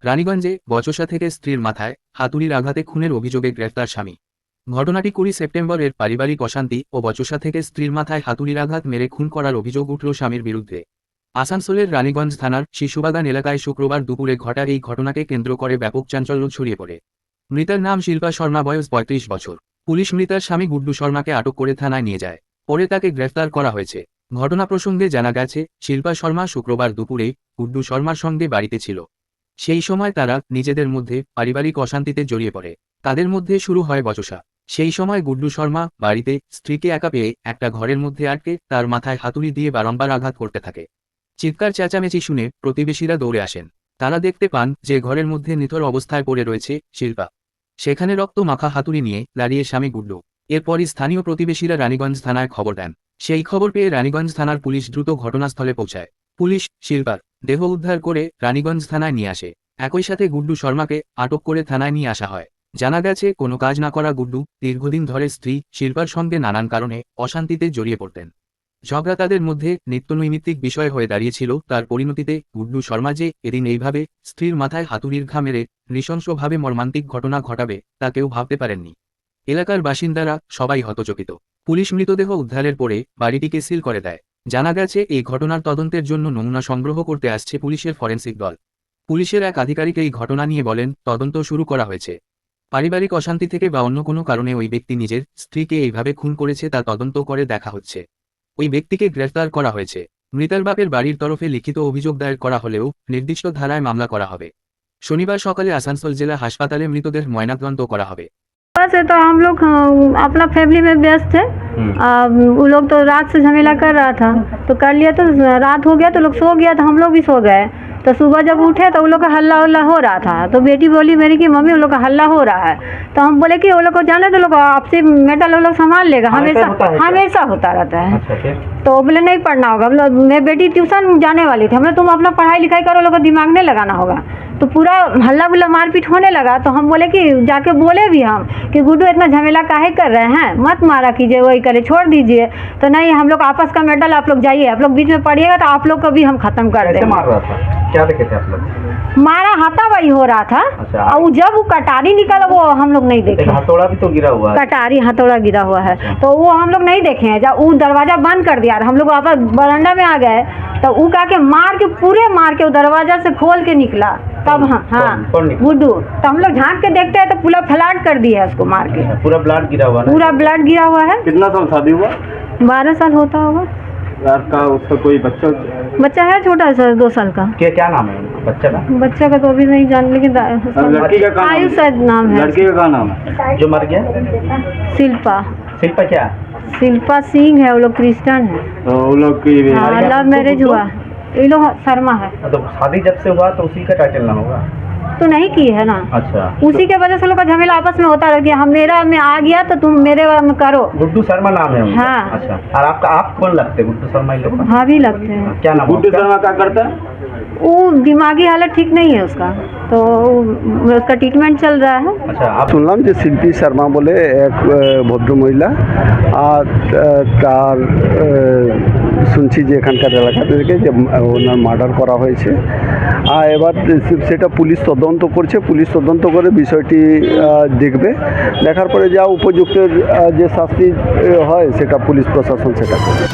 রানীগঞ্জে বচসা থেকে স্ত্রীর মাথায় হাতুড়ির আঘাতে খুনের অভিযোগে গ্রেফতার স্বামী। ঘটনাটি 20 সেপ্টেম্বরের পারিবারিক অশান্তি ও বচসা থেকে স্ত্রীর মাথায় হাতুড়ির আঘাত মেরে খুন করার অভিযোগ উঠল স্বামীর বিরুদ্ধে। আসানসোলের রানীগঞ্জ থানার শিশুবাগান এলাকায় শুক্রবার দুপুরে ঘটা এই ঘটনাকে কেন্দ্র করে ব্যাপক চাঞ্চল্য ছড়িয়ে পড়ে। মৃতার নাম শিল্পা শর্মা, বয়স 35 বছর। পুলিশ মৃতার স্বামী গুড্ডু শর্মাকে আটক করে থানায় নিয়ে যায়। পরে তাকে গ্রেফতার করা হয়েছে। ঘটনা প্রসঙ্গে জানা গেছে, শিল্পা শর্মা শুক্রবার দুপুরে গুড্ডু শর্মার সঙ্গে বাড়িতে ছিল। সেই সময় তারা নিজেদের মধ্যে পারিবারিক অশান্তিতে জড়িয়ে পড়ে। তাদের মধ্যে শুরু হয় বচসা। সেই সময় গুড্ডু শর্মা বাড়িতে স্ত্রীকে একা পেয়ে একটা ঘরের মধ্যে আটকে তার মাথায় হাতুড়ি দিয়ে বারংবার আঘাত করতে থাকে। চিৎকার চেঁচামেচি শুনে প্রতিবেশীরা দৌড়ে আসেন। তারা দেখতে পান যে ঘরের মধ্যে নিথর অবস্থায় পড়ে রয়েছে শিল্পা। সেখানে রক্ত মাখা হাতুড়ি নিয়ে দাঁড়িয়ে স্বামী গুড্ডু। এরপরই স্থানীয় প্রতিবেশীরা রানীগঞ্জ থানায় খবর দেন। সেই খবর পেয়ে রানীগঞ্জ থানার পুলিশ দ্রুত ঘটনাস্থলে পৌঁছায়। পুলিশ শিল্পার দেহ উদ্ধার করে রানীগঞ্জ থানায় নিয়ে আসে। একই সাথে গুড্ডু শর্মাকে আটক করে থানায় নিয়ে আসা হয়। জানা গেছে, কোনো কাজ না করা গুড্ডু দীর্ঘদিন ধরে স্ত্রী শিল্পার সঙ্গে নানান কারণে অশান্তিতে জড়িয়ে পড়তেন। ঝগড়া তাদের মধ্যে নিত্যনৈমিত্তিক বিষয় হয়ে দাঁড়িয়েছিল। তার পরিণতিতে গুড্ডু শর্মা যে এদিন এইভাবে স্ত্রীর মাথায় হাতুড়ির ঘা মেরে নৃশংসভাবে মর্মান্তিক ঘটনা ঘটাবে তা কেউ ভাবতে পারেননি। এলাকার বাসিন্দারা সবাই হতচকিত। পুলিশ মৃতদেহ উদ্ধারের পরে বাড়িটিকে সিল করে দেয়। জানা গেছে, এই ঘটনার তদন্তের জন্য নমুনা সংগ্রহ করতে আসছে পুলিশের ফরেন্সিক দল। পুলিশের এক আধিকারিক এই ঘটনা নিয়ে বলেন, তদন্ত শুরু করা হয়েছে। পারিবারিক অশান্তি থেকে বা অন্য কোনো কারণে ওই ব্যক্তি নিজের স্ত্রীকে এইভাবে খুন করেছে তা তদন্ত করে দেখা হচ্ছে। ওই ব্যক্তিকে গ্রেফতার করা হয়েছে। মৃতার বাপের বাড়ির তরফে লিখিত অভিযোগ দায়ের করা হলেও নির্দিষ্ট ধারায় মামলা করা হবে। শনিবার সকালে আসানসোল জেলা হাসপাতালে মৃতদেহ ময়নাতদন্ত करा হবে। से तो हम लोग अपना फैमिली में व्यस्त थे। वो लोग तो रात से झमेला कर रहा था, तो कर लिया, तो रात हो गया तो लोग सो गया, तो हम लोग भी सो गए। तो सुबह जब उठे तो वो लोग का हल्ला उल्ला हो रहा था। तो बेटी बोली मेरी कि मम्मी वो लोग का हल्ला हो रहा है। तो हम बोले कि वो लोग को जाने, तो लोग आपसे मेटल वो लोग संभाल लेगा, हमेशा होता रहता है। तो बोले नहीं पढ़ना होगा। मैं बेटी ट्यूशन जाने वाली थी, हमने तुम अपना पढ़ाई लिखाई करो, लोग को दिमाग नहीं लगाना होगा। तो पूरा हल्ला बुल्ला मारपीट होने लगा। तो हम बोले कि जाके बोले भी हम कि गुड्डू इतना झमेला काहे कर रहे हैं, मत मारा कीजिए, वही करे, छोड़ दीजिए। तो नहीं, हम लोग आपस का मेटल आप लोग जाइए, आप लोग बीच में पड़िएगा तो आप लोग को भी हम खत्म कर देंगे। मार रहा था, क्या देखे थे आप लोग? मारा हाथापाई हो रहा था। अच्छा। और जब वो कटारी निकला वो हम लोग नहीं देखे। हथौड़ा भी तो गिरा हुआ है। कटारी हथौड़ा गिरा हुआ है, तो वो हम लोग नहीं देखे हैं। जब वो दरवाजा बंद कर दिया, हम लोग वापस बरामदा में आ गए, तो वो का के मार के वो दरवाजा से खोल के निकला। तब हाँ गुड्डू, तो हम लोग झांक के देखते हैं तो पूरा फ्लैट कर दिया उसको मार के। पूरा ब्लड गिरा हुआ है। पूरा ब्लड गिरा हुआ है। कितना साल शादी हुआ? 12 साल होता होगा। आपका उसका कोई बच्चा है छोटा सा, 2 साल का। क्या नाम है बच्चा का? बच्चा का तो अभी नहीं जान, लेकिन लड़की का आयुष शायद नाम है। लड़की का क्या नाम है जो मर गया? शिल्पा। शिल्पा क्या? शिल्पा सिंह है, वो लोग क्रिश्चियन है। तो वो लोग की लव मैरिज हुआ। ये लोग शर्मा है। तो शादी जब से हुआ तो उसी का टाइटल नाम होगा? तो नहीं की है ना। अच्छा। उसी के वजह से लोग का झमेला आपस में होता रह गया। हम मेरा में आ गया तो तुम मेरे में करो। गुड्डू शर्मा नाम है उनका? हाँ। अच्छा। और आप कौन लगते हैं? गुड्डू शर्मा ही लोग? भाभी लगते हैं। क्या नाम? गुड्डू शर्मा क्या करता है? वो दिमागी हालत ठीक नहीं है उसका, तो उसका ट्रीटमेंट चल रहा है। अच्छा। आप শুনলাম যে শিল্পী শর্মা বলে এক ভদ্রমহিলা, আর তার শুনছি যে এখানকার এলাকা থেকে যে ওনার মার্ডার করা হয়েছে। আর এবার সেটা পুলিশ তদন্ত করছে। পুলিশ তদন্ত করে বিষয়টি দেখবে, দেখার পরে যা উপযুক্ত যে শাস্তি হয় সেটা পুলিশ প্রশাসন সেটা করবে।